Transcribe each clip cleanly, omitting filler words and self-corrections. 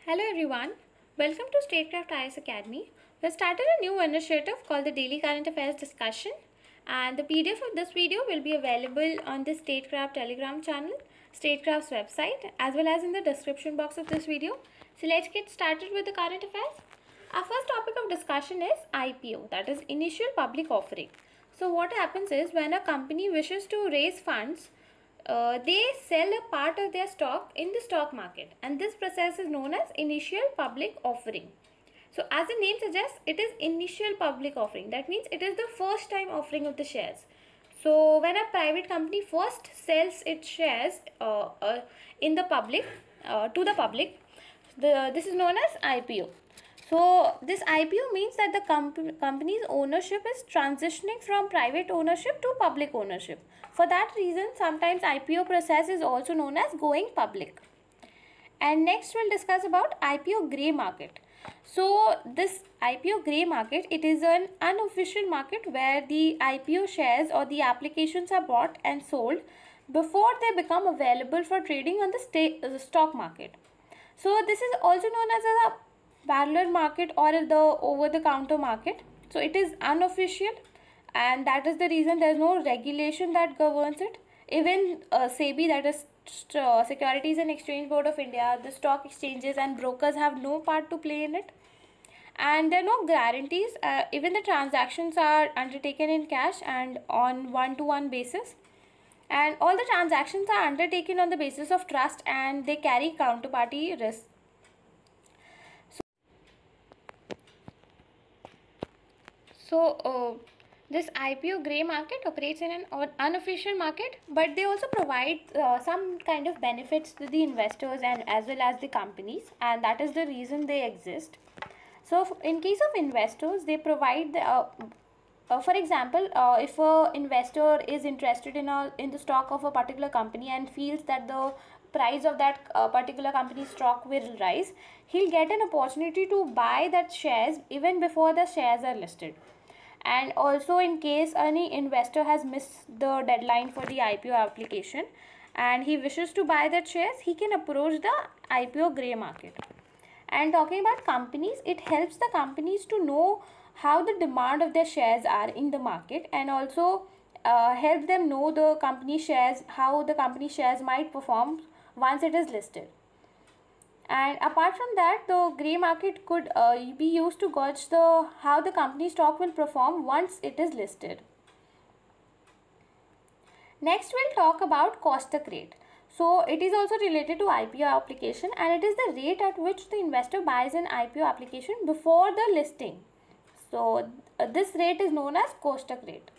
Hello everyone, welcome to Statecraft IS Academy. We have started a new initiative called the Daily Current Affairs Discussion, and the PDF of this video will be available on the Statecraft Telegram channel, Statecraft's website, as well as in the description box of this video. So let's get started with the current affairs. Our first topic of discussion is IPO, that is Initial Public Offering. So what happens is when a company wishes to raise funds, they sell a part of their stock in the stock market, and this process is known as initial public offering. So as the name suggests, it is initial public offering. That means it is the first time offering of the shares. So when a private company first sells its shares in the public to the public, this is known as IPO. So this IPO means that the company's ownership is transitioning from private ownership to public ownership. For that reason, sometimes IPO process is also known as going public. And next we'll discuss about IPO grey market. So this IPO grey market, it is an unofficial market where the IPO shares or the applications are bought and sold before they become available for trading on the stock market. So this is also known as a parallel market or the over-the-counter market. So it is unofficial, and that is the reason there is no regulation that governs it. Even SEBI, that is Securities and Exchange Board of India, the stock exchanges and brokers have no part to play in it. And there are no guarantees. Even the transactions are undertaken in cash and on one-to-one basis. And all the transactions are undertaken on the basis of trust, and they carry counterparty risk. So this IPO grey market operates in an unofficial market, but they also provide some kind of benefits to the investors and as well as the companies, and that is the reason they exist. So in case of investors, they provide for example, if an investor is interested in the stock of a particular company and feels that the price of that particular company's stock will rise, he'll get an opportunity to buy that shares even before the shares are listed. And also, in case any investor has missed the deadline for the IPO application and he wishes to buy that shares, he can approach the IPO grey market. And talking about companies, it helps the companies to know how the demand of their shares are in the market, and also help them know the company shares, how the company shares might perform once it is listed. And apart from that, the grey market could be used to gauge how the company stock will perform once it is listed. Next, we'll talk about Kostak rate. So it is also related to IPO application, and it is the rate at which the investor buys an IPO application before the listing. So this rate is known as Kostak rate.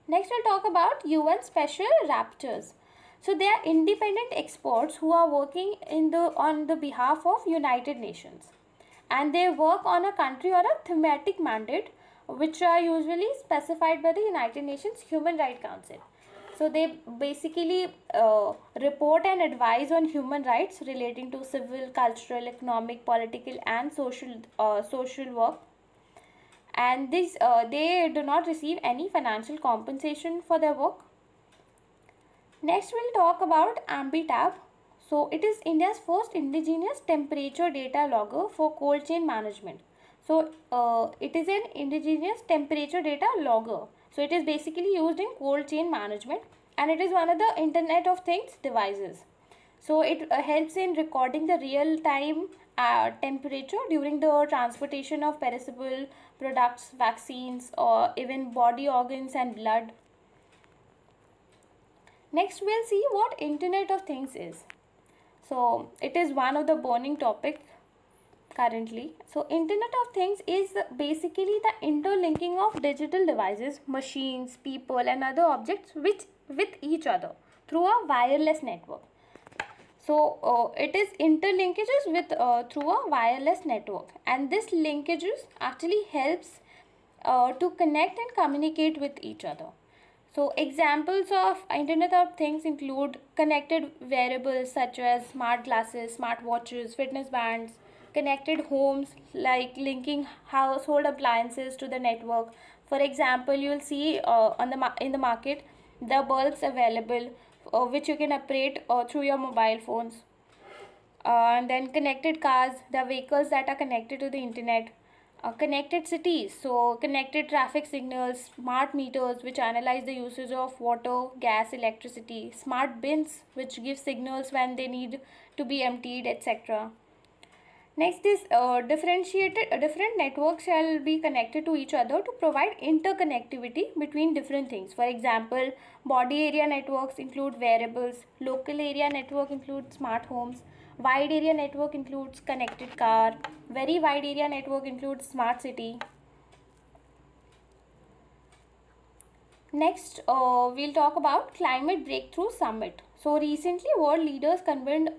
Next, we'll talk about UN Special Rapporteurs. So they are independent experts who are working on the behalf of United Nations, and they work on a country or a thematic mandate which are usually specified by the United Nations Human Rights Council. So they basically report and advise on human rights relating to civil, cultural, economic, political and social work. And they do not receive any financial compensation for their work. Next, we'll talk about AMBITAB. So it is India's first indigenous temperature data logger for cold chain management. So it is an indigenous temperature data logger. So it is basically used in cold chain management, and it is one of the Internet of Things devices. So it helps in recording the real-time temperature during the transportation of perishable products, vaccines, or even body organs and blood. Next, we'll see what Internet of Things is. So it is one of the burning topic currently. So Internet of Things is basically the interlinking of digital devices, machines, people and other objects with each other through a wireless network. So it is interlinkages through a wireless network, and this linkages actually helps to connect and communicate with each other. So examples of Internet of Things include connected wearables such as smart glasses, smart watches, fitness bands, connected homes like linking household appliances to the network. For example, you will see in the market the bulbs available which you can operate through your mobile phones. And then connected cars, the vehicles that are connected to the internet. Connected cities, so connected traffic signals, smart meters which analyze the usage of water, gas, electricity, smart bins which give signals when they need to be emptied, etc. Next is different networks shall be connected to each other to provide interconnectivity between different things. For example, body area networks include wearables, local area network includes smart homes, wide area network includes connected car, very wide area network includes smart city. Next, we'll talk about Climate Breakthrough Summit. So recently, world leaders convened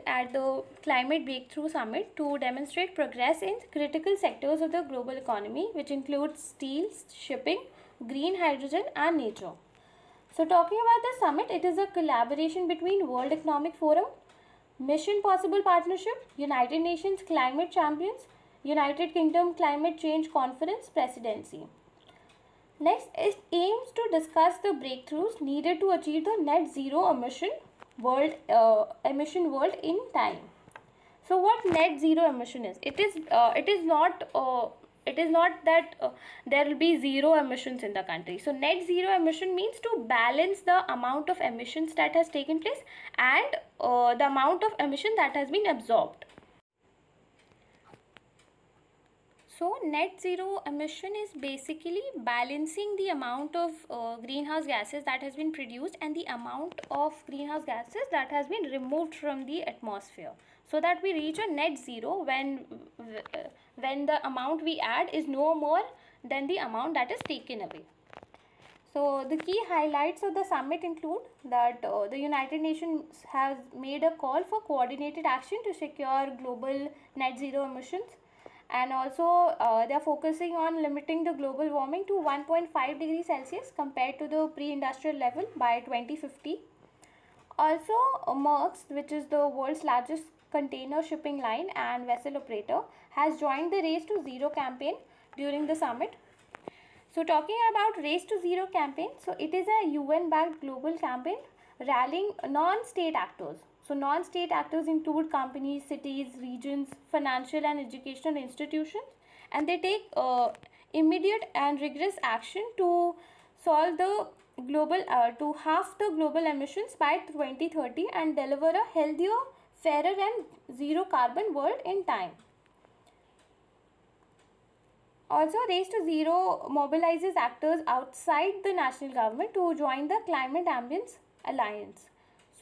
at the Climate Breakthrough Summit to demonstrate progress in critical sectors of the global economy, which includes steel, shipping, green hydrogen, and nature. So talking about the summit, it is a collaboration between World Economic Forum, Mission Possible Partnership, United Nations Climate Champions, United Kingdom Climate Change Conference Presidency. Next, it aims to discuss the breakthroughs needed to achieve the net zero emission world in time. So, what net zero emission is? It is not that there will be zero emissions in the country. So, net zero emission means to balance the amount of emissions that has taken place and the amount of emission that has been absorbed. So net zero emission is basically balancing the amount of greenhouse gases that has been produced and the amount of greenhouse gases that has been removed from the atmosphere, so that we reach a net zero when the amount we add is no more than the amount that is taken away. So the key highlights of the summit include that the United Nations has made a call for coordinated action to secure global net zero emissions, and also they are focusing on limiting the global warming to 1.5 degrees Celsius compared to the pre-industrial level by 2050. Also, Maersk, which is the world's largest container shipping line and vessel operator, has joined the Race to Zero campaign during the summit. So talking about Race to Zero campaign, so it is a UN-backed global campaign rallying non-state actors. So non-state actors include companies, cities, regions, financial and educational institutions, and they take immediate and rigorous action to solve the to halve the global emissions by 2030 and deliver a healthier, fairer and zero carbon world in time. Also, Race to Zero mobilizes actors outside the national government to join the Climate Ambience Alliance.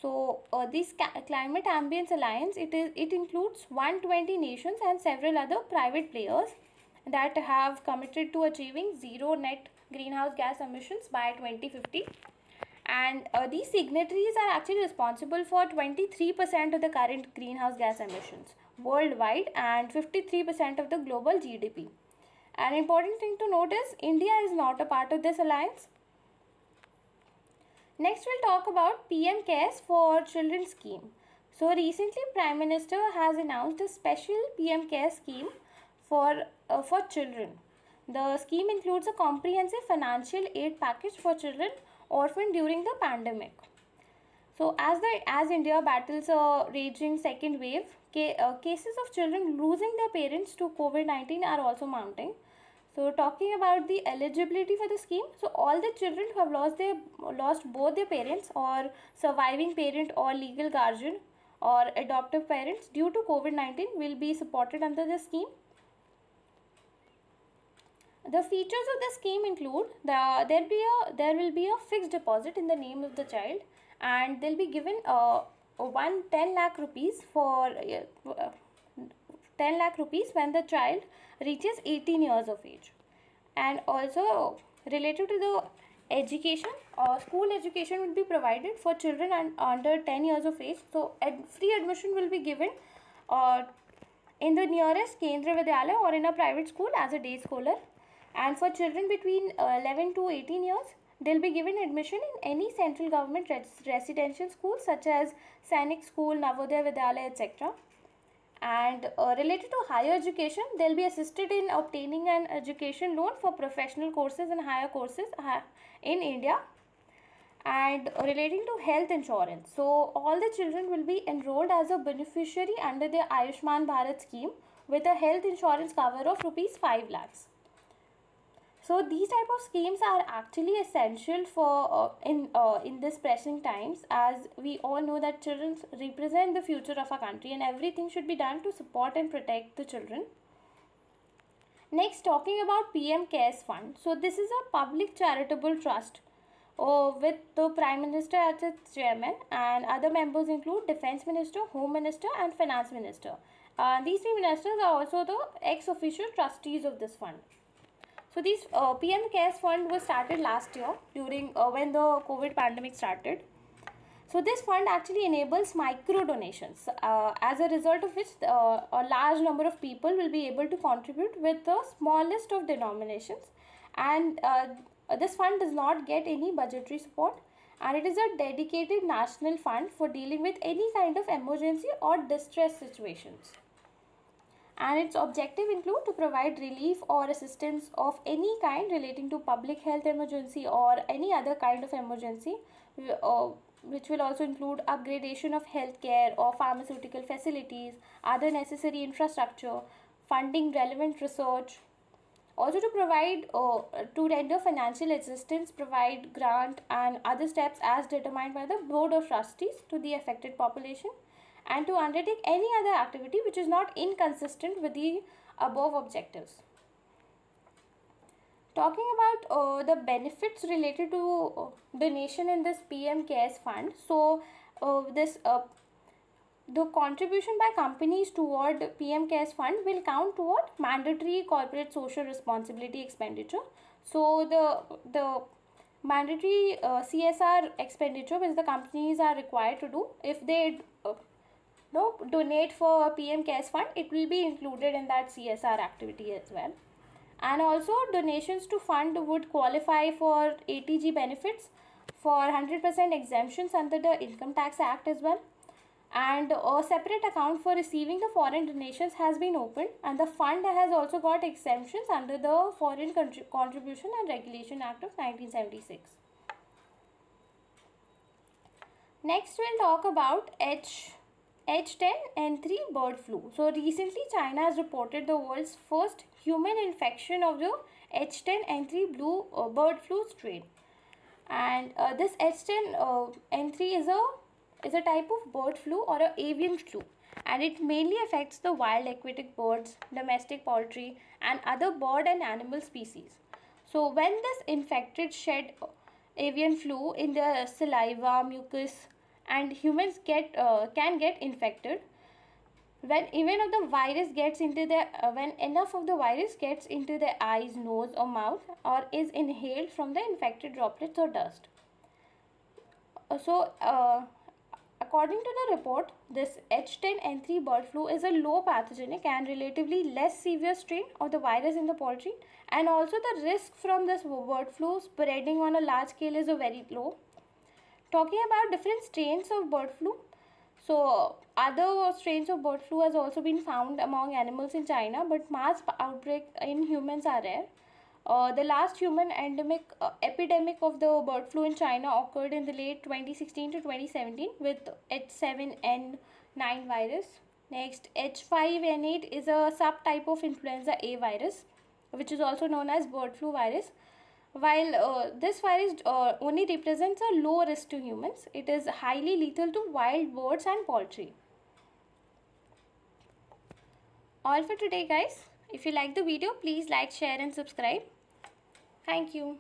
So, this Climate Ambience Alliance, it includes 120 nations and several other private players that have committed to achieving zero net greenhouse gas emissions by 2050. And these signatories are actually responsible for 23% of the current greenhouse gas emissions worldwide and 53% of the global GDP. An important thing to note is India is not a part of this alliance. Next, we'll talk about PM CARES for Children scheme. So recently, Prime Minister has announced a special PM CARES scheme for children. The scheme includes a comprehensive financial aid package for children orphaned during the pandemic. So as India battles a raging second wave, cases of children losing their parents to COVID-19 are also mounting. So talking about the eligibility for the scheme, so all the children who have lost both their parents or surviving parent or legal guardian or adoptive parents due to COVID-19 will be supported under the scheme. The features of the scheme include there will be a fixed deposit in the name of the child, and they'll be given 10 lakh rupees for 10 lakh rupees when the child reaches 18 years of age. And also related to the education, school education will be provided for children under 10 years of age. So free admission will be given in the nearest Kendra Vidyalaya or in a private school as a day scholar. And for children between 11 to 18 years, they'll be given admission in any central government residential school such as Sainik School, Navodaya Vidyalaya, etc. And related to higher education, they'll be assisted in obtaining an education loan for professional courses and higher courses in India. and relating to health insurance. So all the children will be enrolled as a beneficiary under the Ayushman Bharat scheme with a health insurance cover of rupees 5 lakhs. So these type of schemes are actually essential for in this pressing times, as we all know that children represent the future of our country and everything should be done to support and protect the children. Next, talking about PM CARES Fund. So this is a public charitable trust with the Prime Minister as its chairman, and other members include Defence Minister, Home Minister and Finance Minister. These three ministers are also the ex-officio trustees of this fund. So this PM CARES Fund was started last year during when the COVID pandemic started. So this fund actually enables micro donations, as a result of which a large number of people will be able to contribute with the smallest of denominations, and this fund does not get any budgetary support, and it is a dedicated national fund for dealing with any kind of emergency or distress situations. And its objective include to provide relief or assistance of any kind relating to public health emergency or any other kind of emergency, which will also include upgradation of healthcare or pharmaceutical facilities, other necessary infrastructure, funding relevant research. Also to provide to render financial assistance, provide grant and other steps as determined by the Board of Trustees to the affected population, and to undertake any other activity which is not inconsistent with the above objectives. Talking about the benefits related to donation in this PM CARES Fund. So the contribution by companies toward PM CARES Fund will count toward mandatory corporate social responsibility expenditure. So the mandatory CSR expenditure which the companies are required to do, if they donate for PM CARES Fund, it will be included in that CSR activity as well. And also donations to fund would qualify for ATG benefits for 100% exemptions under the Income Tax Act as well. And a separate account for receiving the foreign donations has been opened, and the fund has also got exemptions under the Foreign Contribution and Regulation Act of 1976. Next we'll talk about H10N3 bird flu. So recently China has reported the world's first human infection of the H10N3 bird flu strain. And this H10N3 is a type of bird flu or an avian flu, and it mainly affects the wild aquatic birds, domestic poultry and other bird and animal species. So when this infected shed avian flu in their saliva, mucus, and humans can get infected. When even if the virus gets into the when enough of the virus gets into the eyes, nose or mouth, or is inhaled from the infected droplets or dust. According to the report, this H10N3 bird flu is a low pathogenic and relatively less severe strain of the virus in the poultry, and also the risk from this bird flu spreading on a large scale is very low. Talking about different strains of bird flu. So other strains of bird flu has also been found among animals in China, but mass outbreak in humans are rare. The last human epidemic of the bird flu in China occurred in the late 2016 to 2017 with H7N9 virus. Next, H5N8 is a subtype of influenza A virus, which is also known as bird flu virus. While this virus only represents a low risk to humans, it is highly lethal to wild birds and poultry. All for today, guys. If you like the video, please like, share and subscribe. Thank you.